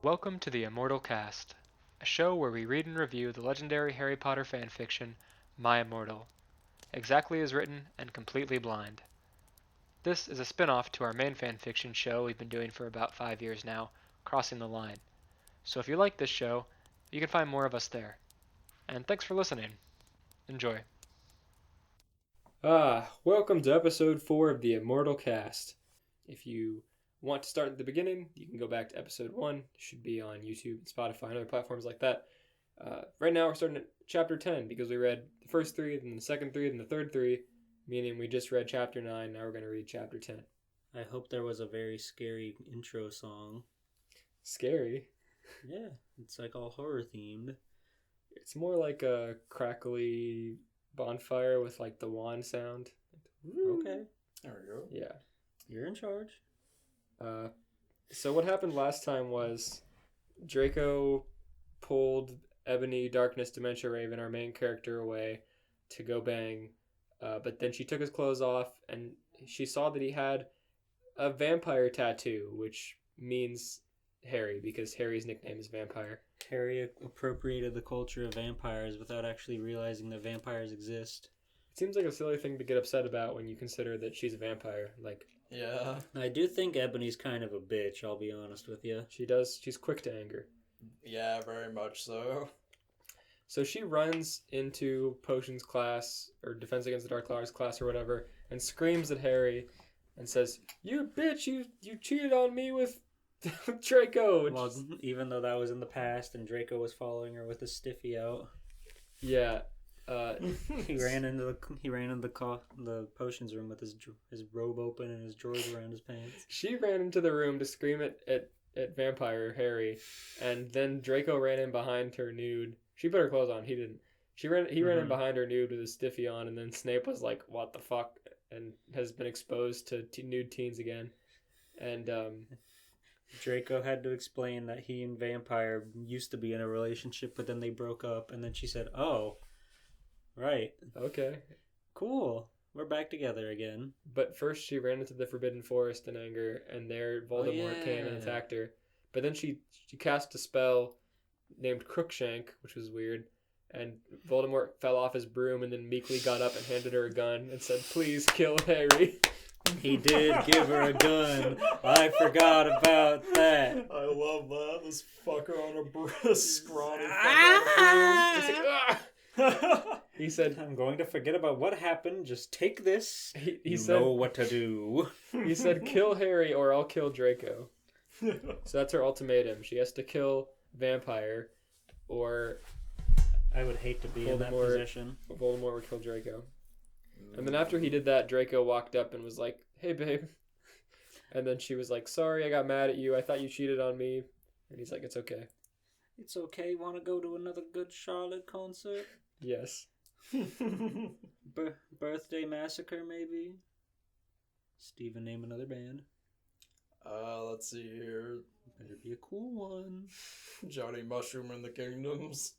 Welcome to the Immortal Cast, a show where we read and review the legendary Harry Potter fanfiction, My Immortal, exactly as written and completely blind. This is a spin-off to our main fanfiction show we've been doing for about 5 years now, Crossing the Line. So if you like this show, you can find more of us there. And thanks for listening. Enjoy. Welcome to episode 4 of the Immortal Cast. If you want to start at the beginning, you can go back to episode 1. It should be on YouTube, Spotify, and other platforms like that. Right now we're starting at chapter 10 because we read the first 3, then the second 3, then the third 3, meaning we just read chapter 9, now we're going to read chapter 10. I hope there was a very scary intro song. Scary? Yeah, it's like all horror themed. It's more like a crackly bonfire with like the wand sound. Okay, There we go. Yeah. you're in charge. So what happened last time was Draco pulled Ebony, Darkness, Dementia Raven, our main character, away to go bang, but then she took his clothes off and she saw that he had a vampire tattoo, which means Harry, because Harry's nickname is Vampire. Harry appropriated the culture of vampires without actually realizing that vampires exist. It seems like a silly thing to get upset about when you consider that she's a vampire. Like, Yeah. I do think Ebony's kind of a bitch, I'll be honest with you. she's quick to anger. Yeah, very much so. So she runs into Potions class, or Defense Against the Dark Arts class, or whatever, and screams at Harry and says, "You bitch, you cheated on me with Draco." Well, even though that was in the past and Draco was following her with his stiffy out. Yeah. He ran into the potions room with his robe open and his drawers around his pants. She ran into the room to scream at Vampire Harry, and then Draco ran in behind her nude. She put her clothes on. He didn't. He ran in behind her nude with his stiffy on, and then Snape was like, "What the fuck?" and has been exposed to nude teens again. And Draco had to explain that he and Vampire used to be in a relationship, but then they broke up, and then she said, "Oh, right, okay. cool, we're back together again." But first she ran into the Forbidden Forest in anger, and there Voldemort came and yeah. attacked her. But then she cast a spell named Crookshank, which was weird, and Voldemort fell off his broom and then meekly got up and handed her a gun and said, "Please kill Harry." He did give her a gun. I forgot about that. I love that. This fucker on a scrawny He's like, fucker. "Ah!" He said, I'm going to forget about what happened. Just take this. he You said, know what to do. he said, "Kill Harry or I'll kill Draco." So that's her ultimatum. She has to kill Vampire, or I would hate to be in that Voldemort. position. Voldemort would kill Draco. And then after he did that, Draco walked up and was like, "Hey, babe." And then she was like, "Sorry, I got mad at you. I thought you cheated on me." And he's like, "It's okay." It's okay. Want to go to another good Charlotte concert? Yes. Birthday Massacre, maybe? Steven, name another band. Let's see here. Better be a cool one. Johnny Mushroom and the Kingdoms.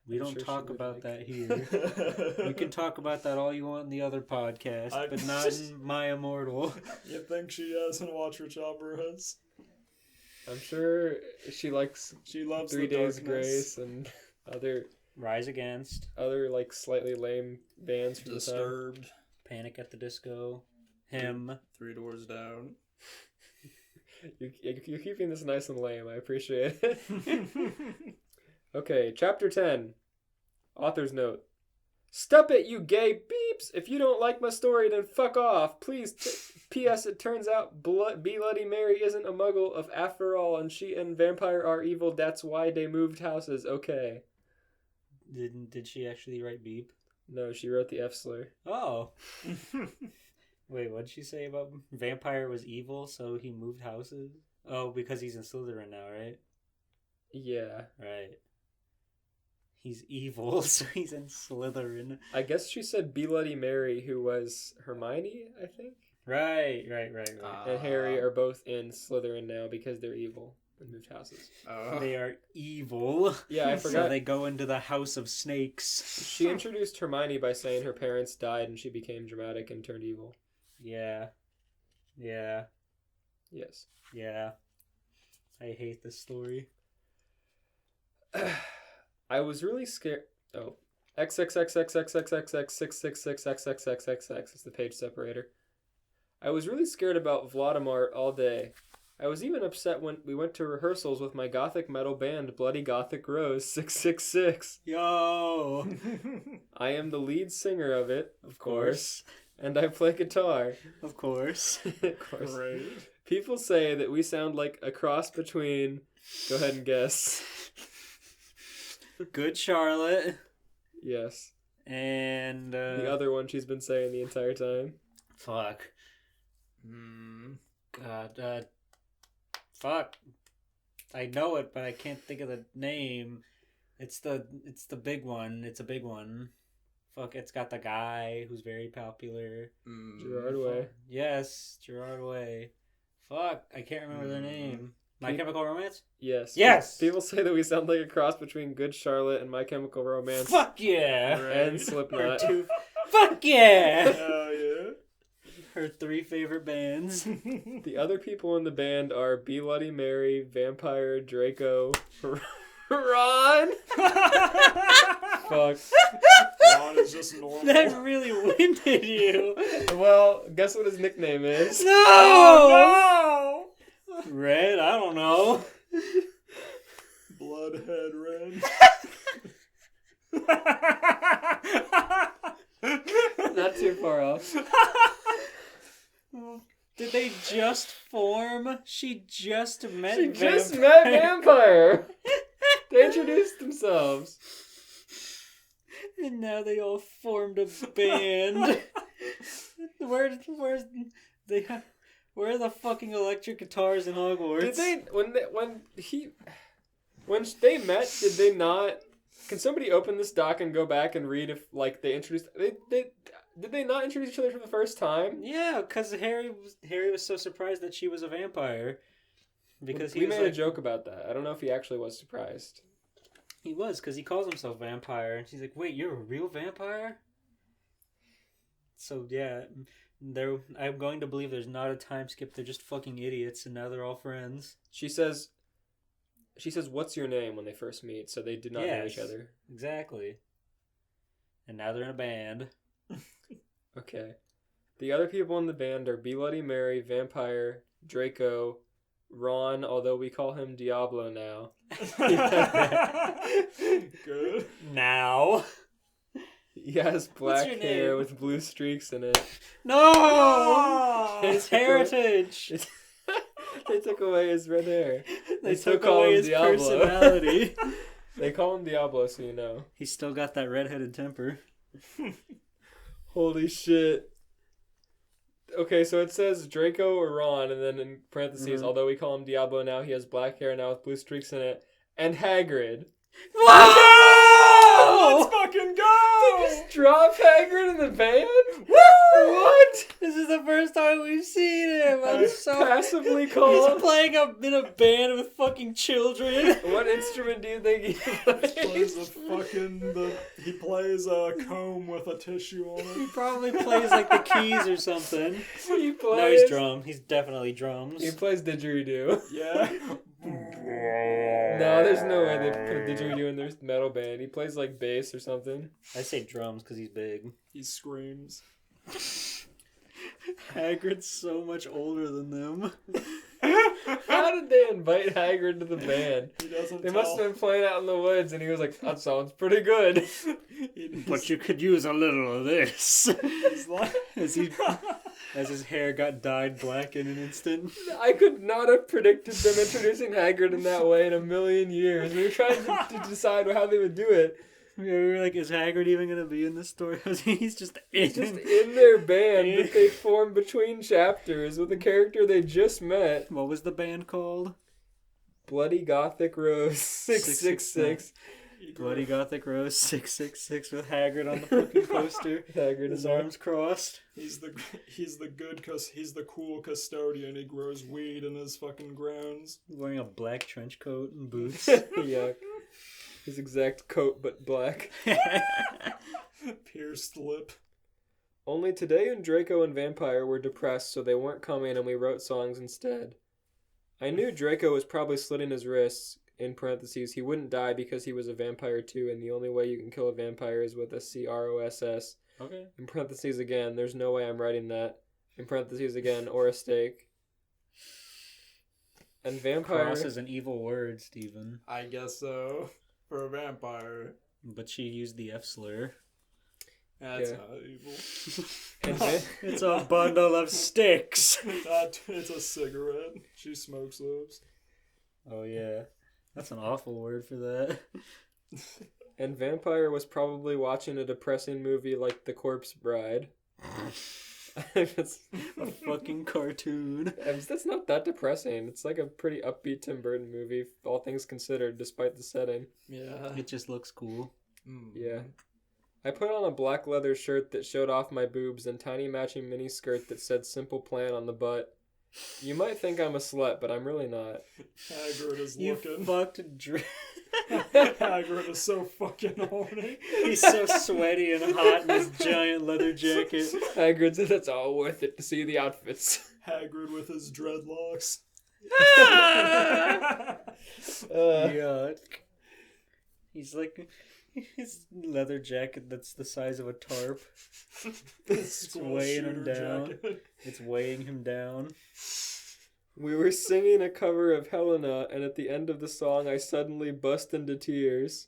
We I'm don't sure she talk would about like. that here. You can talk about that all you want in the other podcast, but not in My Immortal. You think she hasn't watched Rich Alvarez? I'm sure she likes She loves 3 the Days darkness. Grace and other Rise Against, like slightly lame bands from the time. Disturbed. Panic at the Disco, Him. 3 Doors Down. You're keeping this nice and lame. I appreciate it. Okay, chapter 10. Author's note. "Stop it, you gay beeps! If you don't like my story, then fuck off. Please. P.S. It turns out Bloody Mary isn't a muggle of after all, and she and Vampire are evil. That's why they moved houses. Okay." Did she actually write beep? No, she wrote the F slur. Oh. Wait, what'd she say about Vampire was evil, so he moved houses? Oh, because he's in Slytherin now, right? Yeah. Right. He's evil, so he's in Slytherin. I guess she said Bloody Mary, who was Hermione, I think. Right. And Harry are both in Slytherin now because they're evil and moved houses. They are evil. Yeah, I So forgot. they go into the House of Snakes. She introduced Hermione by saying her parents died and she became dramatic and turned evil. Yeah. Yes. Yeah. I hate this story. I was really scared. Oh. XXXXXXXXX666XXXXXX is the page separator. I was really scared about Vladimir all day. I was even upset when we went to rehearsals with my gothic metal band Bloody Gothic Rose 666. Yo! I am the lead singer of it, of course, and I play guitar. Of course. Of course. Great. People say that we sound like a cross between... Go ahead and guess. Good Charlotte. Yes. And, The other one she's been saying the entire time. Fuck. God, fuck. I know it, but I can't think of the name. It's the big one. It's a big one. Fuck, it's got the guy who's very popular. Gerard Way. Yes, Gerard Way. Fuck, I can't remember their name. My Chemical Romance? Yes. Yes! People say that we sound like a cross between Good Charlotte and My Chemical Romance. Fuck yeah! And Slipknot. Fuck yeah! Hell yeah. Her 3 favorite bands. The other people in the band are Bloody Mary, Vampire, Draco, Ron. Fuck. Ron is just normal. That really winded you. Well, guess what his nickname is? No! Oh, Red? I don't know. no! Bloodhead Red. Not too far off. Did they just form? She just met She Vampire. just met Vampire. They introduced themselves. And now they all formed a band. Where are the fucking electric guitars in Hogwarts? Did they when they met? Did they not? Can somebody open this doc and go back and read if like they introduced? Did they not introduce each other for the first time? Yeah, because Harry was so surprised that she was a vampire. Because we he was made a like, joke about that. I don't know if he actually was surprised. he was, because he calls himself vampire, and she's like, "Wait, you're a real vampire?" So yeah, I'm going to believe there's not a time skip. They're just fucking idiots, and now they're all friends. She says, "What's your name?" when they first meet, so they did not know each Yes. other. Exactly. And now they're in a band. Okay. The other people in the band are Bloody Mary, Vampire, Draco, Ron, although we call him Diablo now. Good. Now. He has black your hair name? with blue streaks in it. No! They His took away- heritage. They took away his red hair. They still took call away him his Diablo. personality. They call him Diablo, so you know. He's still got that redheaded temper. Holy shit. Okay, so it says Draco or Ron, and then in parentheses, although we call him Diablo now, he has black hair now with blue streaks in it. And Hagrid. Whoa! Let's fucking go! Just drop Hagrid in the band? What? This is the first time we've seen him. I'm so Passively called. He's playing in a band with fucking children. What instrument do you think he Plays plays? he plays a comb with a tissue on He it. probably plays like the keys or something. He plays. No, he's drum. He's definitely drums. He plays didgeridoo. Yeah. No, there's no way they put a didgeridoo in their metal band. He plays like bass or something. I say drums because he's big. He screams. Hagrid's so much older than them. How did they invite Hagrid to the band? He doesn't They tell. must have been playing out in the woods, and he was like, "That sounds pretty good." But you could use a little of this. He's like... As his hair got dyed black in an instant. I could not have predicted them introducing Hagrid in that way in a million years. We were trying to decide how they would do it. Yeah, we were like, is Hagrid even going to be in this story? He's just in. Just in their band that they formed between chapters with a character they just met. What was the band called? Bloody Gothic Rose 666. Bloody Gothic Rose 666 with Hagrid on the fucking poster. Hagrid His is arms crossed. He's the cool custodian. He grows weed in his fucking grounds. Wearing a black trench coat and boots. Yuck. His exact coat, but black. Pierced lip. Only today and Draco and Vampire were depressed, so they weren't coming, and we wrote songs instead. I knew Draco was probably slitting his wrists. In parentheses, he wouldn't die because he was a vampire too, and the only way you can kill a vampire is with a CROSS. Okay. In parentheses again, there's no way I'm writing that. In parentheses again, or a steak. And vampire... Cross is an evil word, Steven. I guess so. For a vampire. But she used the F slur. That's Yeah. not evil. And It's a bundle of sticks. It's a cigarette. She smokes those. Oh, yeah. That's an awful word for that. And vampire was probably watching a depressing movie like The Corpse Bride. It's, A fucking cartoon. that's not that depressing. It's like a pretty upbeat Tim Burton movie, all things considered, despite the setting. Yeah. It just looks cool. Yeah. I put on a black leather shirt that showed off my boobs and tiny matching mini skirt that said Simple Plan on the butt. You might think I'm a slut, but I'm really not. Hagrid is You looking. fucked Hagrid is so fucking horny. He's so sweaty and hot in his giant leather jacket. Hagrid said it's all worth it to see the outfits. Hagrid with his dreadlocks. Yuck. He's like his leather jacket that's the size of a tarp. It's weighing him down. It's weighing him down. We were singing a cover of Helena, and at the end of the song, I suddenly bust into tears.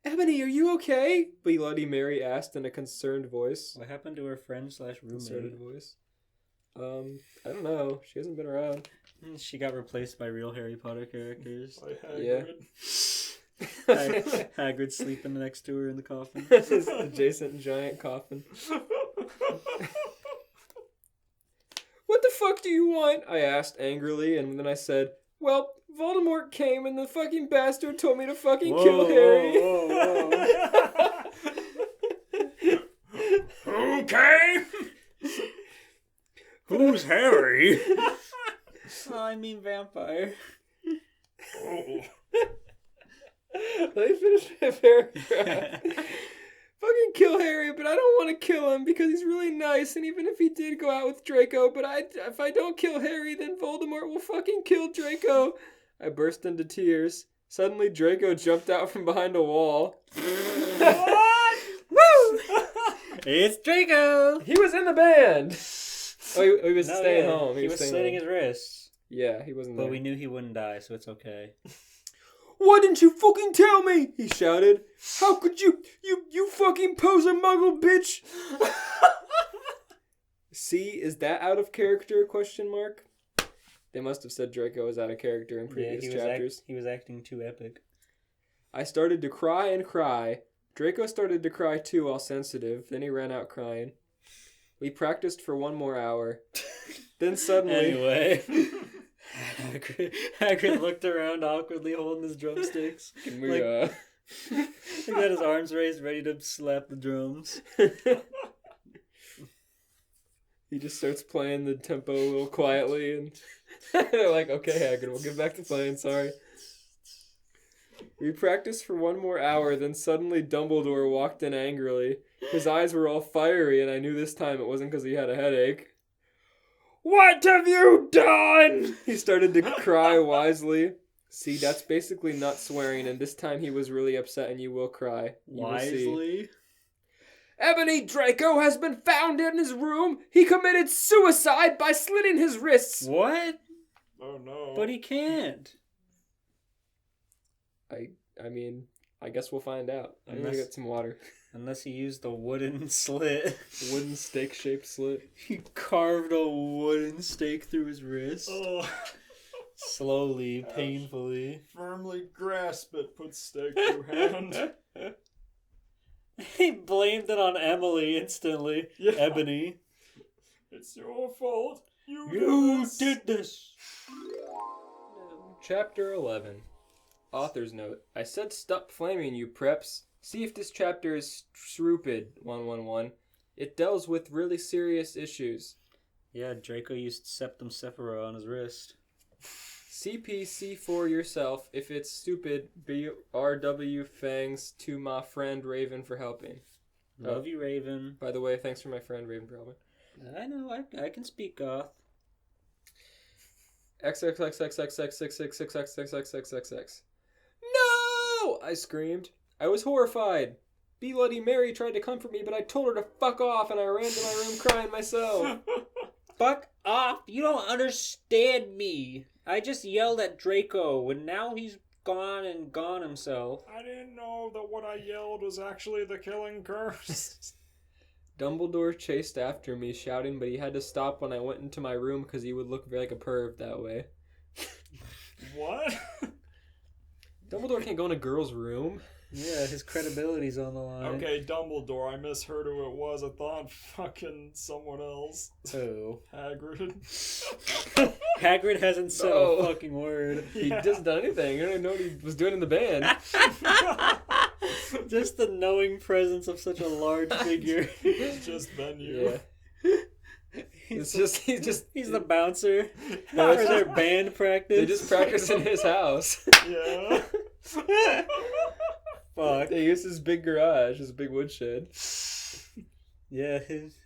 Ebony, are you okay? Bloody Mary asked in a concerned voice. What happened to her friend / Concerted roommate? voice. I don't know. She hasn't been around. She got replaced by real Harry Potter characters. By Yeah. Hagrid. Hagrid sleeping next to her in the coffin. This adjacent giant coffin. What the fuck do you want? I asked angrily, and then I said, well, Voldemort came and the fucking bastard told me to fucking kill Harry. Okay. Who's Harry? Oh, I mean vampire. Oh. Let me finish my paragraph. Fucking kill Harry, but I don't want to kill him because he's really nice, and even if he did go out with Draco, but if I don't kill Harry, then Voldemort will fucking kill Draco. I burst into tears. Suddenly Draco jumped out from behind a wall. What? Woo! It's Draco! He was in the band! Oh, he was No, staying yeah, home. He was staying slitting home. his wrists. Yeah, he wasn't there. But we knew he wouldn't die, so it's okay. Why didn't you fucking tell me? He shouted. How could you fucking poser muggle bitch? See, is that out of character? Question mark. They must have said Draco was out of character in previous chapters. He was acting too epic. I started to cry and cry. Draco started to cry too, all sensitive. Then he ran out crying. We practiced for 1 more hour. Then suddenly... Anyway... Hagrid looked around awkwardly holding his drumsticks. Can we, He got his arms raised ready to slap the drums. He just starts playing the tempo a little quietly, and they're like, okay, Hagrid, we'll get back to playing, sorry. We practiced for 1 more hour, then suddenly Dumbledore walked in angrily. His eyes were all fiery, and I knew this time it wasn't because he had a headache. What have you done? He started to cry wisely. See, that's basically not swearing, and this time he was really upset, and you will cry. You will see. Wisely? Ebony Draco has been found in his room. He committed suicide by slitting his wrists. What? Oh no. But he can't. I mean, I guess we'll find out. I'm gonna Unless- get some water. Unless he used a wooden slit. Wooden stake-shaped slit. He carved a wooden stake through his wrist. Oh. Slowly, painfully. Firmly grasp it, put stake through hand. He blamed it on Emily instantly. Yeah. Ebony. It's your fault. You did this. Chapter 11. Author's note. I said stop flaming, you preps. See if this chapter is stupid, 111. It deals with really serious issues. Yeah, Draco used Septum Sephira on his wrist. CPC for yourself. If it's stupid, BRW Fangs to my friend Raven for helping. Love you, Raven. By the way, thanks for my friend Raven for helping. I know, I can speak goth. XXXXXXXXXXXXXXXX. No! I screamed. I was horrified. Bloody Mary tried to comfort me, but I told her to fuck off, and I ran to my room crying myself. Fuck off! You don't understand me. I just yelled at Draco, and now he's gone himself. I didn't know that what I yelled was actually the killing curse. Dumbledore chased after me, shouting, but he had to stop when I went into my room because he would look like a perv that way. What? Dumbledore can't go in a girl's room. Yeah, his credibility's on the line. Okay, Dumbledore. I misheard who it was. I thought fucking someone else. Who? Hagrid. Hagrid hasn't said a fucking word. He doesn't do anything. I don't even know what he was doing in the band. Just the knowing presence of such a large figure. It's just venue. Yeah. He's the bouncer for their band practice. They just practice in his house. Yeah. Fuck. They use his big garage, his big woodshed. Yeah, his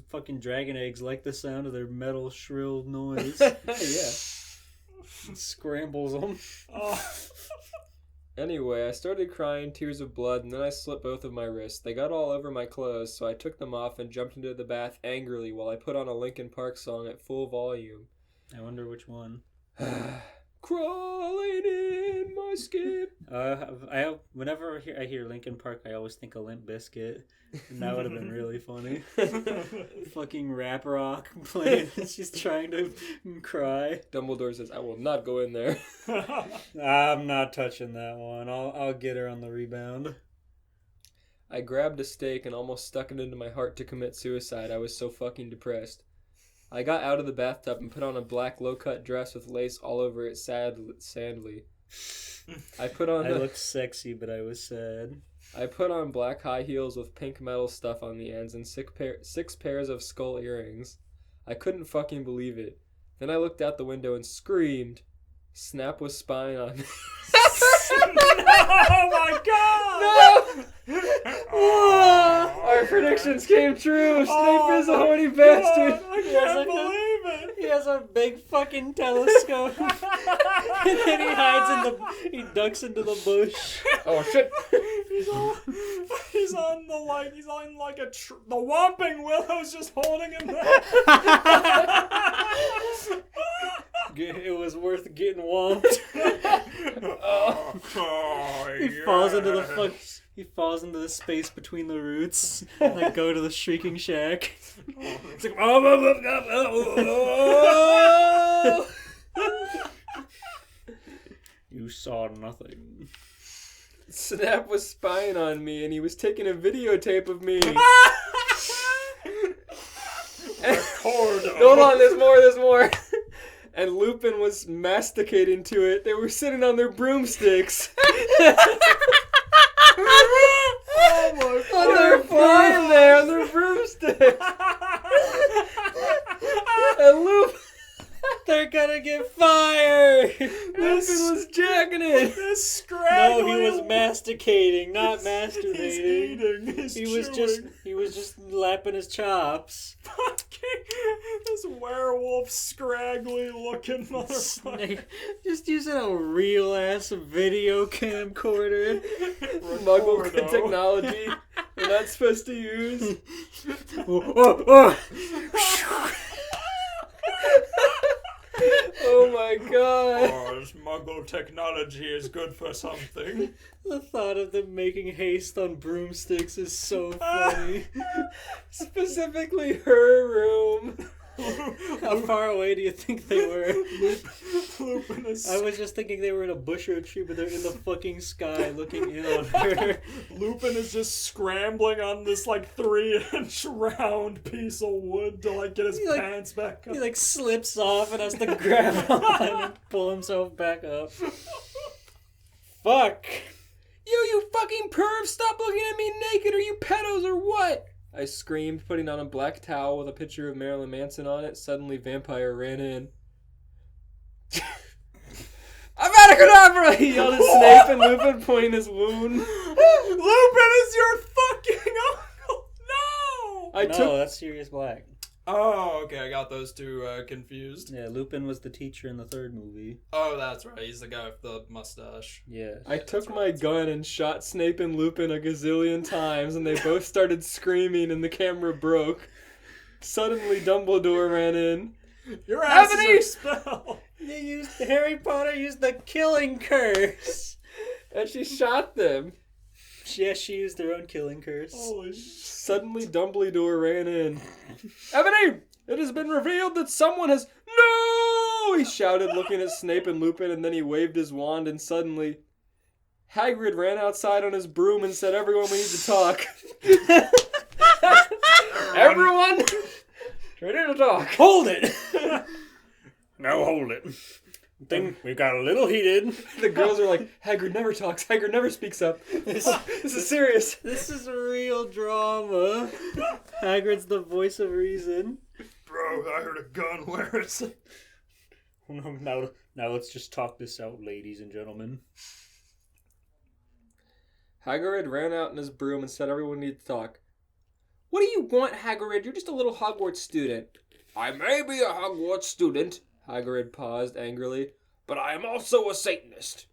fucking dragon eggs like the sound of their metal shrill noise. Yeah. Scrambles them. Oh. Anyway, I started crying tears of blood, and then I slit both of my wrists. They got all over my clothes, so I took them off and jumped into the bath angrily while I put on a Linkin Park song at full volume. I wonder which one. Crawling in my skin. Whenever I hear Linkin Park, I always think of Limp Bizkit, and that would have been really funny. Fucking rap rock playing. She's trying to cry. Dumbledore says, "I will not go in there." I'm not touching that one. I'll get her on the rebound. I grabbed a stake and almost stuck it into my heart to commit suicide. I was so fucking depressed. I got out of the bathtub and put on a black low-cut dress with lace all over it sadly. I looked sexy, but I was sad. I put on black high heels with pink metal stuff on the ends and 6 pairs of skull earrings. I couldn't fucking believe it. Then I looked out the window and screamed. Snap was spying on me. Oh my god! No! Our predictions came true. Snape is a horny bastard. I can't believe it. He has a big fucking telescope. And then he ducks into the bush. Oh shit. He's on the Whomping Willow's just holding him there. It was worth getting whomped. He falls into the space between the roots and like go to the shrieking shack. It's like, you saw nothing. Snap was spying on me and he was taking a videotape of me. Hold on, there's more. And Lupin was masticating to it. They were sitting on their broomsticks. Oh my god. They're flying there on their broomsticks. And Lupin... They're gonna get fired! Lupin was jacking it. This scraggly... No, he was masticating, not masturbating. He's eating. He was just lapping his chops. Fucking this werewolf scraggly looking motherfucker. Just using a real ass video camcorder. Muggle technology we're not supposed to use. Oh my god. Oh, this Muggle technology is good for something. The thought of them making haste on broomsticks is so funny. Specifically her room. How far away do you think they were? Lupin is... I was just thinking they were in a bush or a tree, but they're in the fucking sky looking in on her. Lupin is just scrambling on this 3-inch round piece of wood to get his pants back up. He slips off and has to grab on and pull himself back up. Fuck. You fucking perv, stop looking at me naked, are you pedos or what? I screamed, putting on a black towel with a picture of Marilyn Manson on it. Suddenly, Vampire ran in. Abracadabra! He yelled at Snape and Lupin, pointing his wound. Lupin is your fucking uncle! No! No, that's Sirius Black. Oh, okay, I got those two confused. Yeah, Lupin was the teacher in the third movie. Oh, that's right. He's the guy with the mustache. Yeah. I took that's my right. gun and shot Snape and Lupin a gazillion times, and they both started screaming, and the camera broke. Suddenly, Dumbledore ran in. Your ass is Ebony! expelled! Harry Potter used the killing curse. And she shot them. Yes, she used her own killing curse. Holy Suddenly, Dumbledore ran in. Ebony! It has been revealed that someone has... No! He shouted, looking at Snape and Lupin, and then he waved his wand, and suddenly... Hagrid ran outside on his broom and said, "Everyone, we need to talk." Everyone! Ready to talk. Hold it! Now hold it. Think we got a little heated. The girls are like, Hagrid never talks. Hagrid never speaks up. This is serious. This is real drama. Hagrid's the voice of reason. Bro, I heard a gun. Where is it? Now let's just talk this out, ladies and gentlemen. Hagrid ran out in his broom and said, "Everyone needs to talk." "What do you want, Hagrid? You're just a little Hogwarts student." "I may be a Hogwarts student," Hagrid paused angrily, "but I am also a Satanist."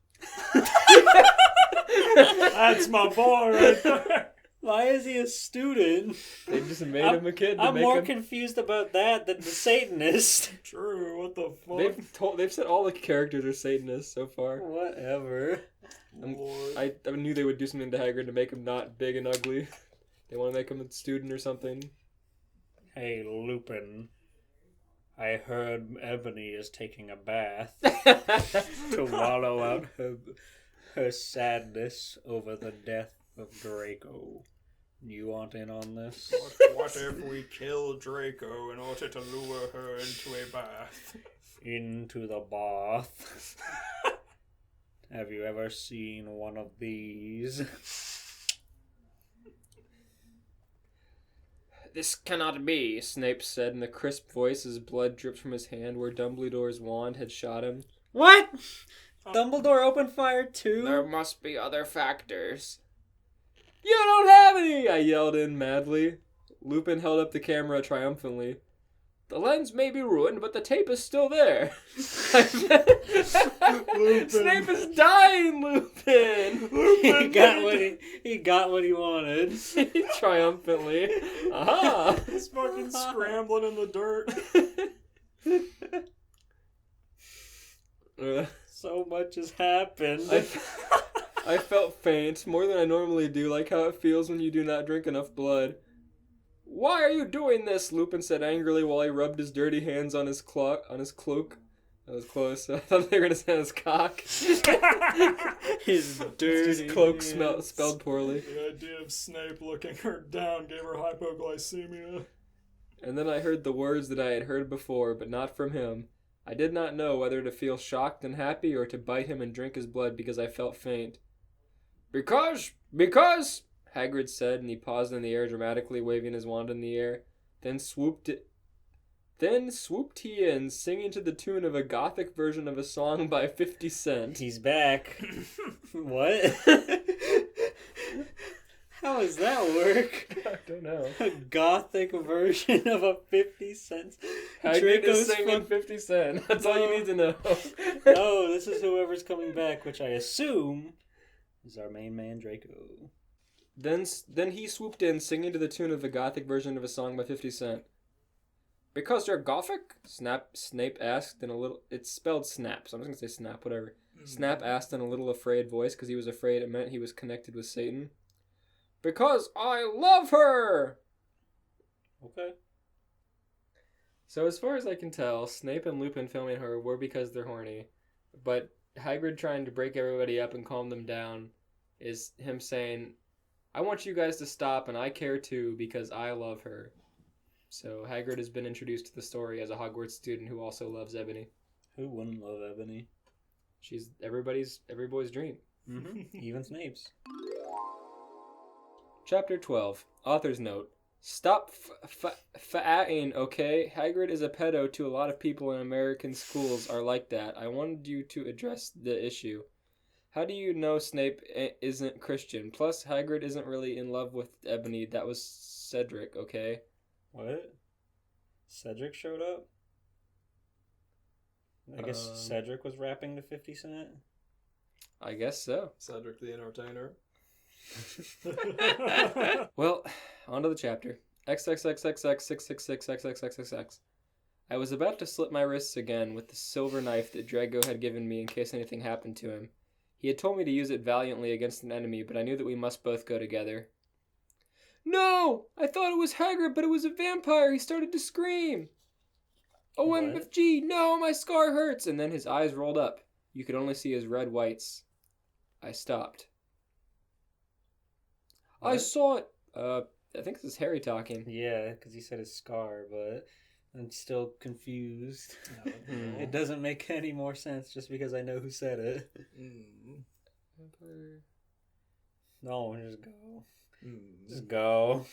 That's my boy right there. Why is he a student? They just made him a kid to I'm make more him... confused about that than the Satanist. True, what the fuck? They've said all the characters are Satanists so far. Whatever. Lord. I knew they would do something to Hagrid to make him not big and ugly. They want to make him a student or something. Hey, Lupin. I heard Ebony is taking a bath to wallow out her sadness over the death of Draco. You want in on this? What if we kill Draco in order to lure her into a bath? Into the bath. Have you ever seen one of these? "This cannot be," Snape said in a crisp voice as blood dripped from his hand where Dumbledore's wand had shot him. What? Dumbledore opened fire too? "There must be other factors." "You don't have any!" I yelled in madly. Lupin held up the camera triumphantly. "The lens may be ruined, but the tape is still there." Snape is dying, Lupin! He got what he wanted. Triumphantly. Aha! He's fucking scrambling in the dirt. So much has happened. I felt faint, more than I normally do, like how it feels when you do not drink enough blood. "Why are you doing this?" Lupin said angrily while he rubbed his dirty hands on his cloak. That was close. I thought they were going to say his cock. His dirty His cloak hands. spelled poorly. The idea of Snape looking her down gave her hypoglycemia. And then I heard the words that I had heard before, but not from him. I did not know whether to feel shocked and happy or to bite him and drink his blood because I felt faint. Because, Hagrid said, and he paused in the air dramatically, waving his wand in the air. Then swooped he in, singing to the tune of a gothic version of a song by 50 Cent. He's back. What? How does that work? I don't know. A gothic version of a 50 cents. Hagrid Draco's is singing from- 50 Cent. That's all you need to know. No, this is whoever's coming back, which I assume is our main man, Draco. Then he swooped in, singing to the tune of the gothic version of a song by 50 Cent. "Because you're gothic?" Snape asked in a little... It's spelled snap, so I'm just going to say snap, whatever. Snap asked in a little afraid voice because he was afraid it meant he was connected with Satan. "Because I love her!" Okay. So as far as I can tell, Snape and Lupin filming her were because they're horny. But Hagrid trying to break everybody up and calm them down is him saying, "I want you guys to stop and I care too because I love her." So Hagrid has been introduced to the story as a Hogwarts student who also loves Ebony. Who wouldn't love Ebony? She's every boy's dream. Mm-hmm. Even Snape's. Chapter 12. Author's note. Stop fa-ing, okay? Hagrid is a pedo to a lot of people in American schools are like that. I wanted you to address the issue. How do you know Snape isn't Christian? Plus, Hagrid isn't really in love with Ebony. That was Cedric, okay? What? Cedric showed up? I guess Cedric was rapping to 50 Cent? I guess so. Cedric the Entertainer. Well, on to the chapter. XXXXX666XXXXX. I was about to slit my wrists again with the silver knife that Drago had given me in case anything happened to him. He had told me to use it valiantly against an enemy, but I knew that we must both go together. No! I thought it was Hagrid, but it was a vampire. He started to scream. OMFG, no, my scar hurts! And then his eyes rolled up. You could only see his red whites. I stopped. What? I saw it. I think this is Harry talking. Yeah, because he said his scar, but I'm still confused. Mm. It doesn't make any more sense just because I know who said it. Vampire. No, just go. Just go.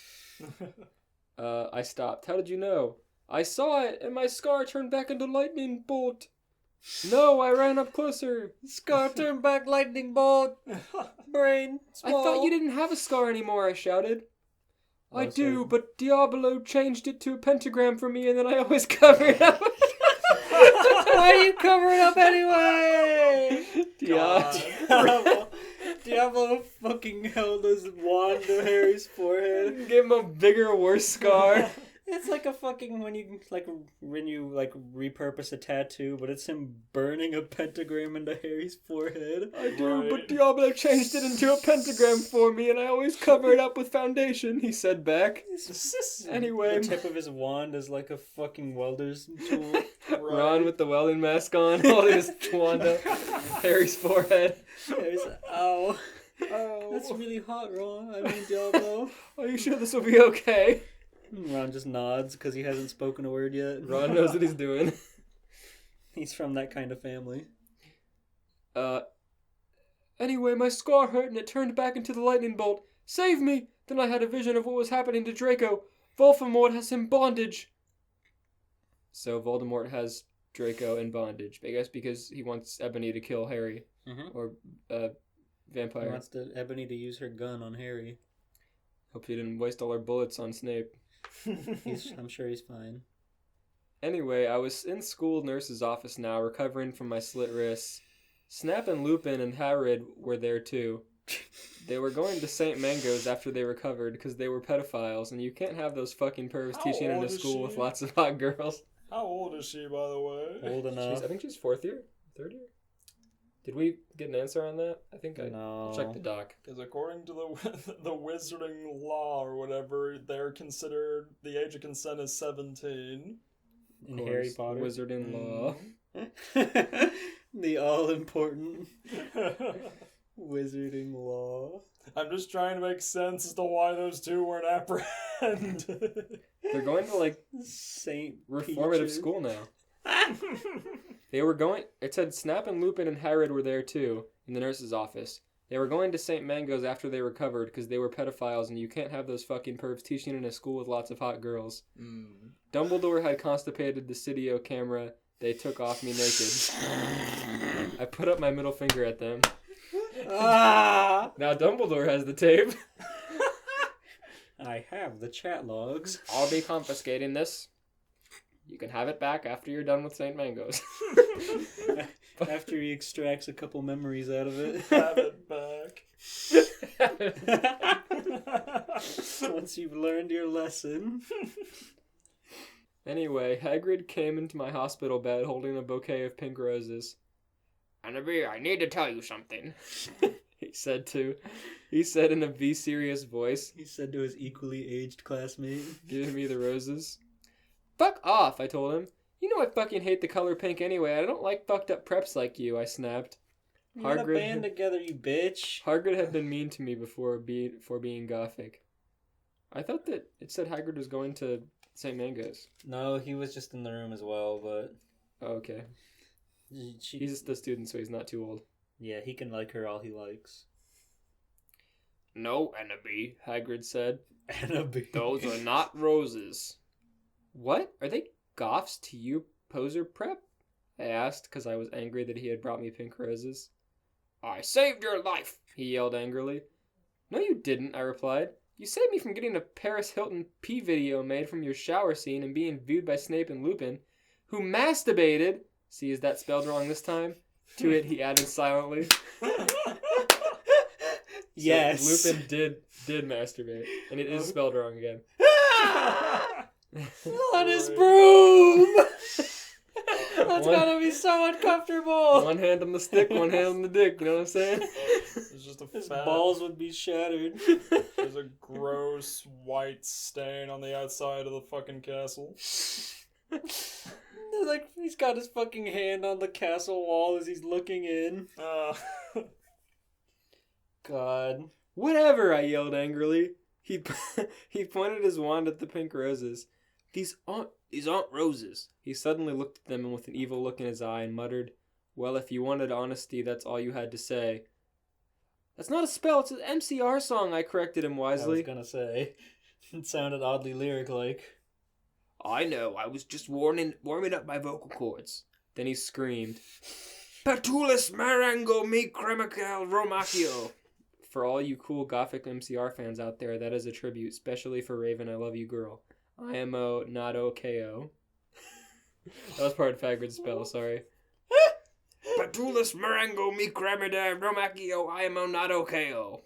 I stopped. How did you know? I saw it, and my scar turned back into lightning bolt. No, I ran up closer. Scar turned back lightning bolt. Brain I swole. thought you didn't have a scar anymore, I shouted. I No, do, sir. but Diablo changed it to a pentagram for me, and then I always cover it up. Why are you covering up anyway? Diablo fucking held his wand to Harry's forehead. Give him a bigger, worse scar. It's like a fucking when you repurpose a tattoo, but it's him burning a pentagram into Harry's forehead. I do, Right. but Diablo changed it into a pentagram for me, and I always cover it up with foundation, he said back. Anyway. The tip of his wand is like a fucking welder's tool. Ron with the welding mask on, holding his wand up, Harry's forehead. Harry's ow. Oh, That's really hot, Ron. I mean, Diablo. are you sure this will be okay? Ron just nods because he hasn't spoken a word yet. Ron knows what he's doing. He's from that kind of family. Anyway, my scar hurt and it turned back into the lightning bolt. Save me! Then I had a vision of what was happening to Draco. Voldemort has him bondage. So Voldemort has Draco in bondage. I guess because he wants Ebony to kill Harry. Mm-hmm. Or, vampire. He wants Ebony to use her gun on Harry. Hope she didn't waste all her bullets on Snape. I'm sure he's fine. Anyway, I was in school nurse's office now, recovering from my slit wrists. Snap and Lupin and Hagrid were there too. They were going to St. Mango's after they recovered because they were pedophiles, and you can't have those fucking pervs How teaching in old a is school she? with lots of hot girls. How old is she, by the way? Old enough. I think she's 4th year? 3rd year? Did we get an answer on that? I think I No. checked the doc. Because according to the wizarding law or whatever, they're considered, the age of consent is 17. In Harry Potter. Wizard in law. The all-important wizarding law. I'm just trying to make sense as to why those two weren't apprehended. They're going to, like, Saint reformative Peaches. school now. They were going... It said Snap and Lupin and Hagrid were there, too, in the nurse's office. They were going to St. Mango's after they recovered because they were pedophiles, and you can't have those fucking pervs teaching in a school with lots of hot girls. Dumbledore had constipated the Studio camera. They took off me naked. I put up my middle finger at them. Ah! Now Dumbledore has the tape. I have the chat logs. I'll be confiscating this. You can have it back after you're done with St. Mango's. After he extracts a couple memories out of it. Have it back. Once you've learned your lesson. Anyway, Hagrid came into my hospital bed holding a bouquet of pink roses. Annabelle, I need to tell you something. He said in a be-serious voice, He said to his equally aged classmate. giving me the roses. Fuck off, I told him. You know I fucking hate the color pink anyway. I don't like fucked up preps like you, I snapped. We had a band together, you bitch. Hagrid had been mean to me before for being gothic. I thought that it said Hagrid was going to St. Mango's. No, he was just in the room as well, but... Oh, okay. He's just a student, so he's not too old. Yeah, he can like her all he likes. No, Annabelle, Hagrid said. Annabelle. Those are not roses. What? Are they goths to you, poser prep? I asked, because I was angry that he had brought me pink roses. I saved your life, he yelled angrily. No, you didn't, I replied. You saved me from getting a Paris Hilton pee video made from your shower scene and being viewed by Snape and Lupin, who masturbated. See, is that spelled wrong this time? To it, he added silently. Yes. So Lupin did masturbate, and it is spelled wrong again. On his broom! That's gotta be so uncomfortable! One hand on the stick, one hand on the dick, you know what I'm saying? There's just a His fat, balls would be shattered. there's a gross white stain on the outside of the fucking castle. Like, he's got his fucking hand on the castle wall as he's looking in. God. Whatever, I yelled angrily. He pointed his wand at the pink roses. These aren't roses. He suddenly looked at them with an evil look in his eye and muttered, well, if you wanted honesty, that's all you had to say. That's not a spell, it's an MCR song, I corrected him wisely. I was gonna say. It sounded oddly lyric-like. I know, I was just warming up my vocal cords. Then he screamed, Patulus marango mi cremacal romacchio. For all you cool gothic MCR fans out there, that is a tribute, especially for Raven, I love you, girl. IMO, not OKO. That was part of Hagrid's spell, sorry. Patulus marango mi cremida romacchio, IMO, not OKO.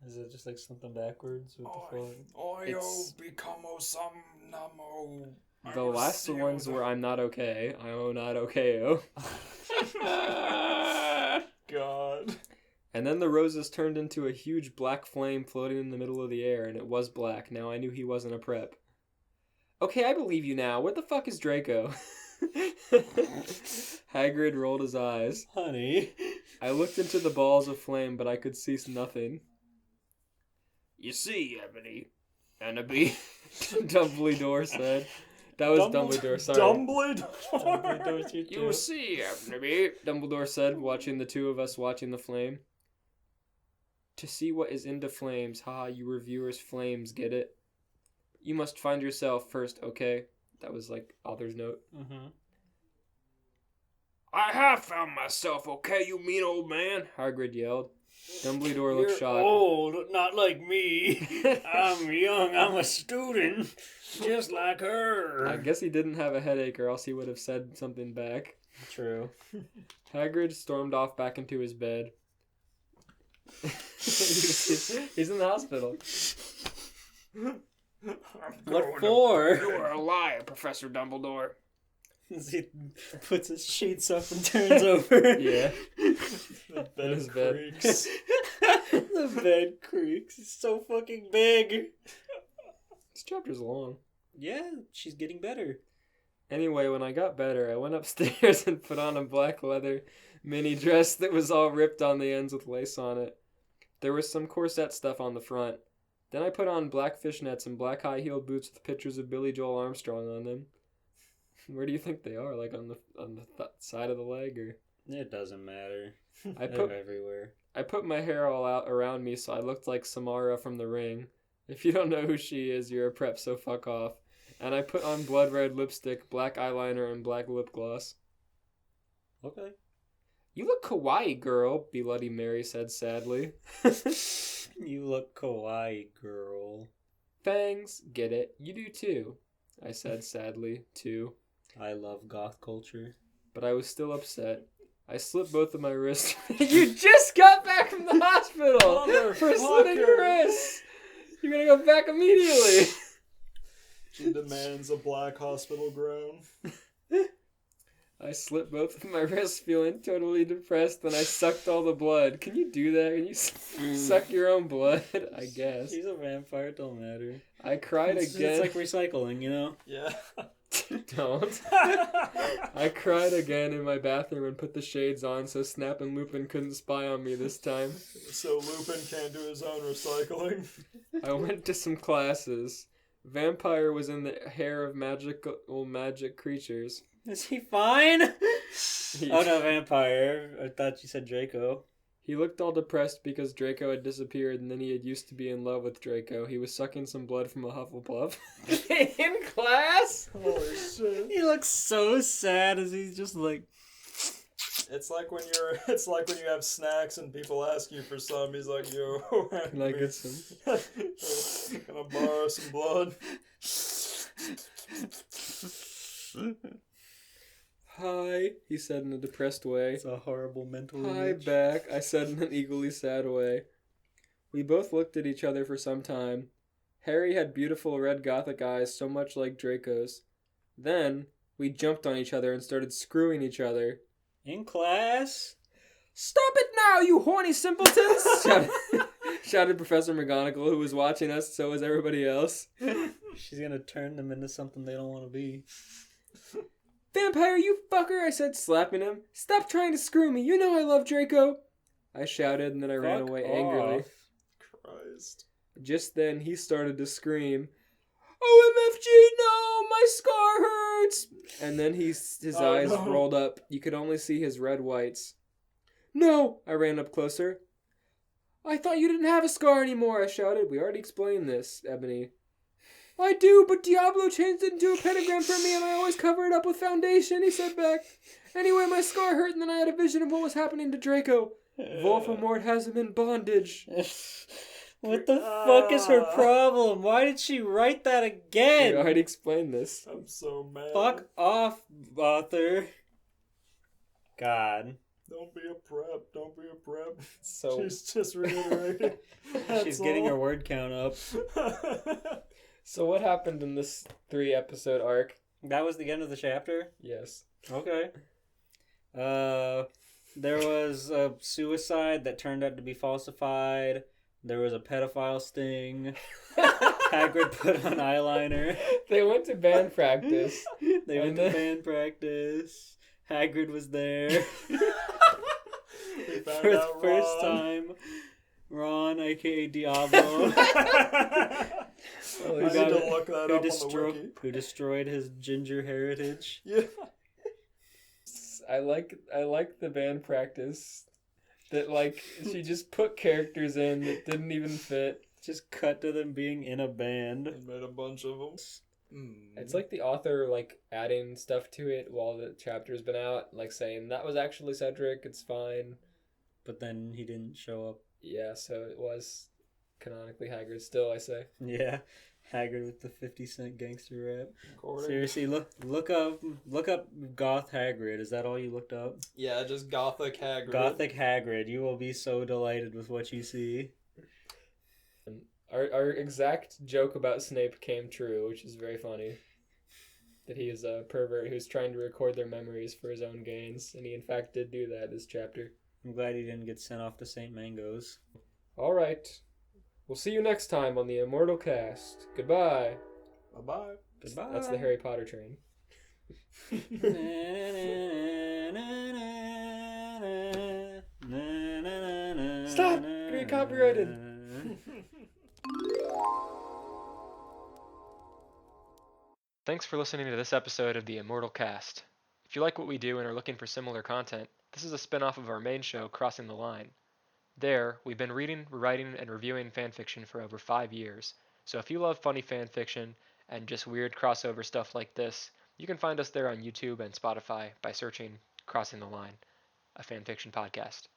Is it just like something backwards? What the fuck? Oyo becamo some namo. The last ones were I'm not okay, IMO, not OKO. God. And then the roses turned into a huge black flame floating in the middle of the air, and it was black. Now I knew he wasn't a prep. Okay, I believe you now. What the fuck is Draco? Hagrid rolled his eyes. Honey. I looked into the balls of flame, but I could see nothing. You see, Ebony, Dumbledore said. That was Dumbledore, sorry. Dumbledore? You see, Ebony, Dumbledore said, watching the two of us watching the flame. To see what is into flames, haha, you reviewers flames, get it? You must find yourself first, okay? That was like author's note. Mm-hmm. I have found myself, okay, you mean old man? Hagrid yelled. Dumbledore looked You're shocked. old, not like me. I'm young, I'm a student. Just like her. I guess he didn't have a headache or else he would have said something back. True. Hagrid stormed off back into his bed. He's in the hospital. What for? You are a liar, Professor Dumbledore. He puts his sheets up and turns over. Yeah. The bed his bed. creaks. The bed creaks. It's so fucking big. This chapter's long. Yeah, she's getting better. Anyway, when I got better, I went upstairs and put on a black leather mini dress that was all ripped on the ends with lace on it. There was some corset stuff on the front. Then I put on black fishnets and black high-heeled boots with pictures of Billy Joel Armstrong on them. Where do you think they are? Like on the side of the leg, or? It doesn't matter. They're They're everywhere. I put my hair all out around me so I looked like Samara from The Ring. If you don't know who she is, you're a prep, so fuck off. And I put on blood red lipstick, black eyeliner, and black lip gloss. Okay. You look kawaii, girl, Bloody Mary said sadly. You look kawaii, girl. Fangs, get it? You do too, I said sadly, too. I love goth culture. But I was still upset. I slipped both of my wrists. You just got back from the hospital for slitting your wrists. You're gonna go back immediately. She demands a black hospital groan. I slipped both of my wrists, feeling totally depressed, and I sucked all the blood. Can you do that? Can you suck your own blood? I guess. He's a vampire, it don't matter. I cried again. It's like recycling, you know? Yeah. Don't. I cried again in my bathroom and put the shades on so Snap and Lupin couldn't spy on me this time. So Lupin can't do his own recycling. I went to some classes. Vampire was in the hair of magic creatures. Is he fine? Oh no, vampire. I thought you said Draco. He looked all depressed because Draco had disappeared and then he had used to be in love with Draco. He was sucking some blood from a Hufflepuff. In class? Holy shit. He looks so sad as he's just like... It's like when you have snacks and people ask you for some. He's like, yo, Can I get some? Can I borrow some blood? Hi, he said in a depressed way. It's a horrible mental Hi, image. back, I said in an equally sad way. We both looked at each other for some time. Harry had beautiful red gothic eyes, so much like Draco's. Then, we jumped on each other and started screwing each other. In class? Stop it now, you horny simpletons! shouted Professor McGonagall, who was watching us, so was everybody else. She's gonna turn them into something they don't want to be. Vampire, you fucker, I said, slapping him. Stop trying to screw me, you know I love Draco. I shouted, and then I ran Fuck away off. angrily. Christ. Just then, he started to scream, OMFG, no, my scar hurts! And then his eyes no. rolled up. You could only see his red whites. No! I ran up closer. I thought you didn't have a scar anymore, I shouted. We already explained this, Ebony. I do, but Diablo changed it into a pentagram for me and I always cover it up with foundation, he said back. Anyway, my scar hurt and then I had a vision of what was happening to Draco. Voldemort has him in bondage. What the fuck is her problem? Why did she write that We again? already explained this. I'm so mad. Fuck off, author. God. Don't be a prep. Don't be a prep. So, She's just reiterating. She's getting her word count up. so what happened in this 3-episode arc? That was the end of the chapter? Yes. Okay. There was a suicide that turned out to be falsified. There was a pedophile sting. Hagrid put on eyeliner. They went to band practice. They went to band practice. Hagrid was there. We found For the out first Ron. time. Ron, aka Diablo. I Holy need shit. to look that up on the wiki. Who destroyed his ginger heritage. Yeah. I like the band practice. That, like, she just put characters in that didn't even fit. Just cut to them being in a band. And made a bunch of them. It's like the author, like, adding stuff to it while the chapter's been out. Like, saying, that was actually Cedric, it's fine. But then he didn't show up. Yeah, so it was canonically Hagrid still, I say. Yeah. Hagrid with the 50-cent gangster rap. According- Seriously, look up Goth Hagrid. Is that all you looked up? Yeah, just Gothic Hagrid. Gothic Hagrid. You will be so delighted with what you see. Our exact joke about Snape came true, which is very funny. That he is a pervert who's trying to record their memories for his own gains, and he in fact did do that this chapter. I'm glad he didn't get sent off to St. Mango's. Alright. We'll see you next time on the Immortal Cast. Goodbye. Bye-bye. Goodbye. That's the Harry Potter train. Stop! Gonna get copyrighted. Thanks for listening to this episode of the Immortal Cast. If you like what we do and are looking for similar content, this is a spin-off of our main show, Crossing the Line. There, we've been reading, writing, and reviewing fanfiction for over 5 years, so if you love funny fanfiction and just weird crossover stuff like this, you can find us there on YouTube and Spotify by searching Crossing the Line, a fanfiction podcast.